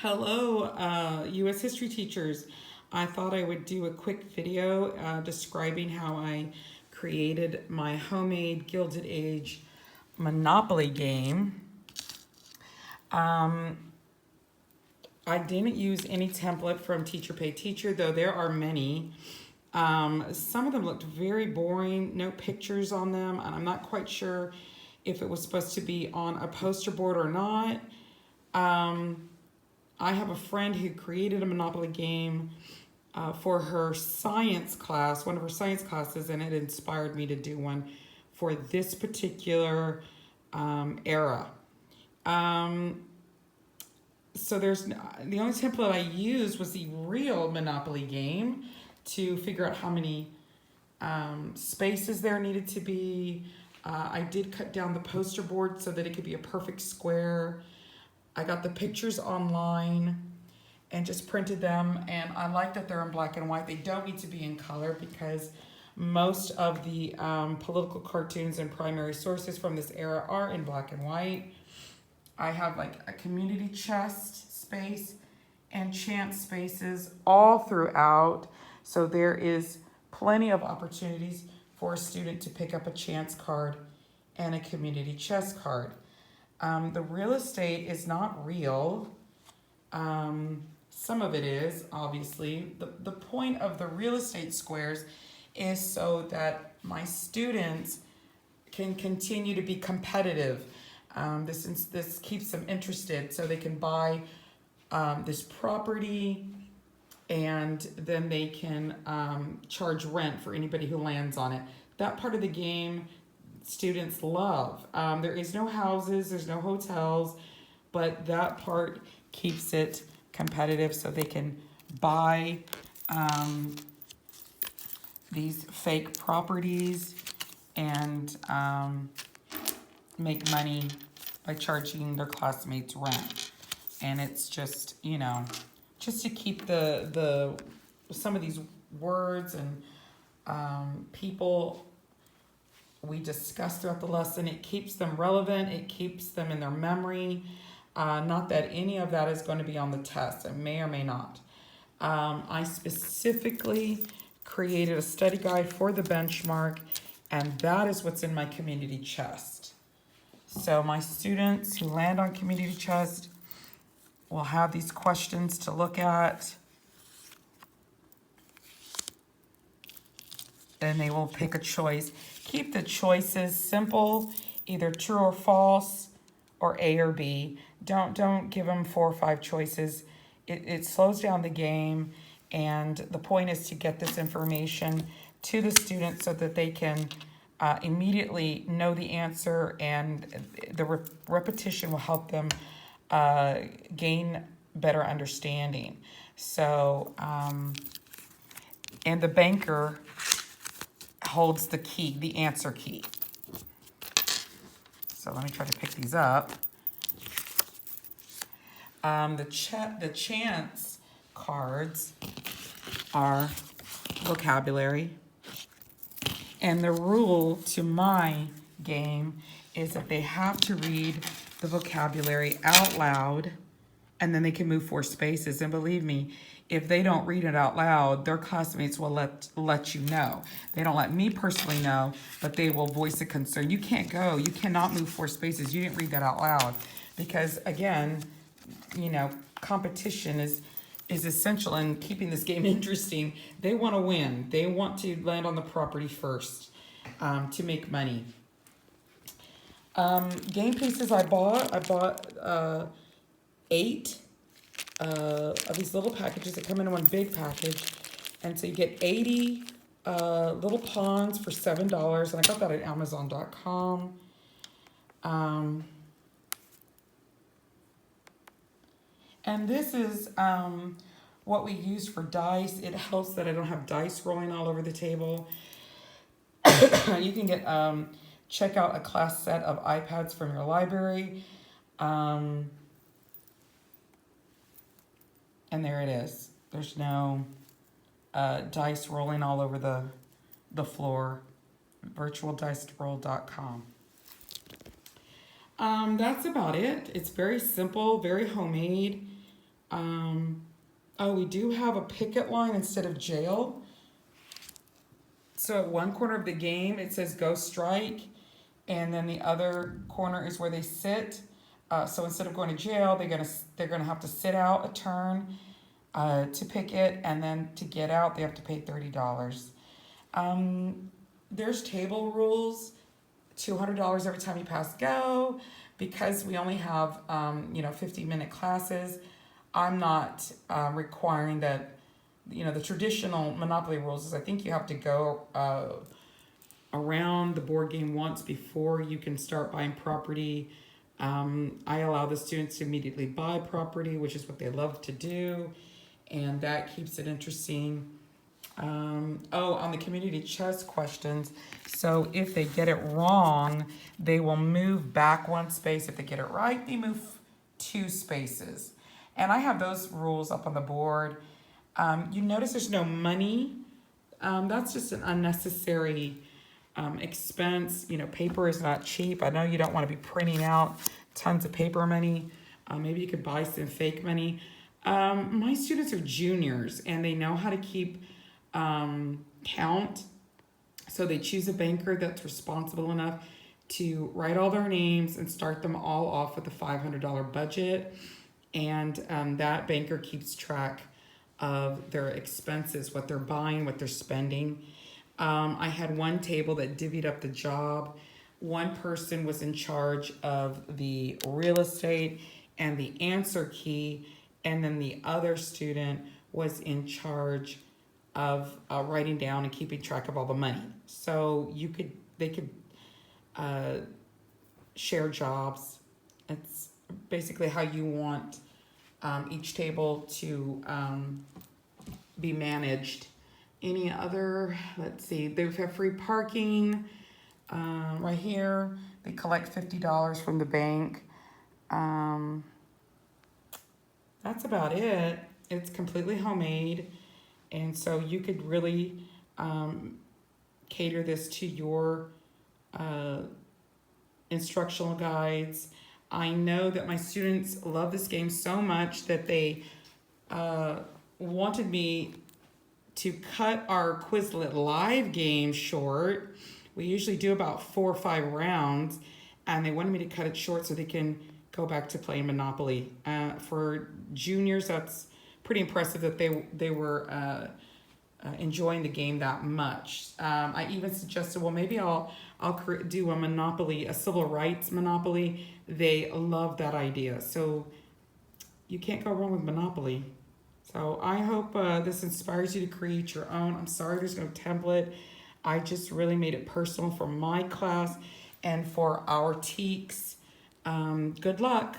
Hello, U.S. history teachers. I thought I would do a quick video describing how I created my homemade Gilded Age Monopoly game. I didn't use any template from Teacher Pay Teacher, though there are many. Some of them looked very boring, no pictures on them, and I'm not quite sure if it was supposed to be on a poster board or not. I have a friend who created a Monopoly game for her science class, one of her science classes, and it inspired me to do one for this particular era. So the only template I used was the real Monopoly game to figure out how many spaces there needed to be. I did cut down the poster board so that it could be a perfect square. I got the pictures online and just printed them, and I like that they're in black and white. They don't need to be in color because most of the political cartoons and primary sources from this era are in black and white. I have like a community chest space and chance spaces all throughout, so there is plenty of opportunities for a student to pick up a chance card and a community chest card. The real estate is not real. Some of it is, obviously. The point of the real estate squares is so that my students can continue to be competitive. This keeps them interested so they can buy this property, and then they can charge rent for anybody who lands on it. That part of the game students love. There is no houses, there's no hotels, but that part keeps it competitive so they can buy these fake properties and make money by charging their classmates rent. And it's just, just to keep the some of these words and people we discuss throughout the lesson. It keeps them relevant. It keeps them in their memory. Not that any of that is going to be on the test. It may or may not. I specifically created a study guide for the benchmark, and that is what's in my community chest. So my students who land on community chest will have these questions to look at. Then they will pick a choice. Keep the choices simple, either true or false, or A or B. Don't give them 4 or 5 choices. It slows down the game, and the point is to get this information to the students so that they can immediately know the answer, and the repetition will help them gain better understanding. So, and the banker holds the key, the answer key. So let me try to pick these up. The chance cards are vocabulary. And the rule to my game is that they have to read the vocabulary out loud, and then they can move 4 spaces. And believe me, if they don't read it out loud, their classmates will let you know. They don't let me personally know, but they will voice a concern. You cannot move 4 spaces. You didn't read that out loud. Because again, competition is essential in keeping this game interesting. They want to win. They want to land on the property first to make money. Game pieces I bought 8 of these little packages that come in one big package. And so you get 80 little pawns for $7. And I got that at Amazon.com. And this is what we use for dice. It helps that I don't have dice rolling all over the table. You can check out a class set of iPads from your library. And there it is. There's no dice rolling all over the floor. virtualdiceroll.com. That's about it. It's very simple, very homemade. Oh, we do have a picket line instead of jail. So at one corner of the game, it says go strike, and then the other corner is where they sit. So instead of going to jail, they're gonna have to sit out a turn to picket, and then to get out, they have to pay $30. There's table rules, $200 every time you pass go, because we only have 50-minute classes. I'm not requiring that. The traditional Monopoly rules is I think you have to go around the board game once before you can start buying property. I allow the students to immediately buy property, which is what they love to do, and that keeps it interesting. On the community chess questions, so if they get it wrong, they will move back one space. If they get it right, they move 2 spaces. And I have those rules up on the board. You notice there's no money. That's just an unnecessary expense. Paper is not cheap. I know you don't want to be printing out tons of paper money. Maybe you could buy some fake money. My students are juniors and they know how to keep count. So they choose a banker that's responsible enough to write all their names and start them all off with a $500 budget. And that banker keeps track of their expenses, what they're buying, what they're spending. I had one table that divvied up the job. One person was in charge of the real estate and the answer key, and then the other student was in charge of writing down and keeping track of all the money. So they could share jobs. It's basically how you want each table to be managed. Any other, let's see, they have free parking right here. They collect $50 from the bank. That's about it. It's completely homemade. And so you could really cater this to your instructional guides. I know that my students love this game so much that they wanted me to cut our Quizlet live game short. We usually do about 4 or 5 rounds, and they wanted me to cut it short so they can go back to playing Monopoly. For juniors, that's pretty impressive that they were enjoying the game that much. I even suggested, well, maybe I'll do a Monopoly, a civil rights Monopoly. They love that idea. So you can't go wrong with Monopoly. So I hope this inspires you to create your own. I'm sorry there's no template. I just really made it personal for my class and for our teaks. Good luck.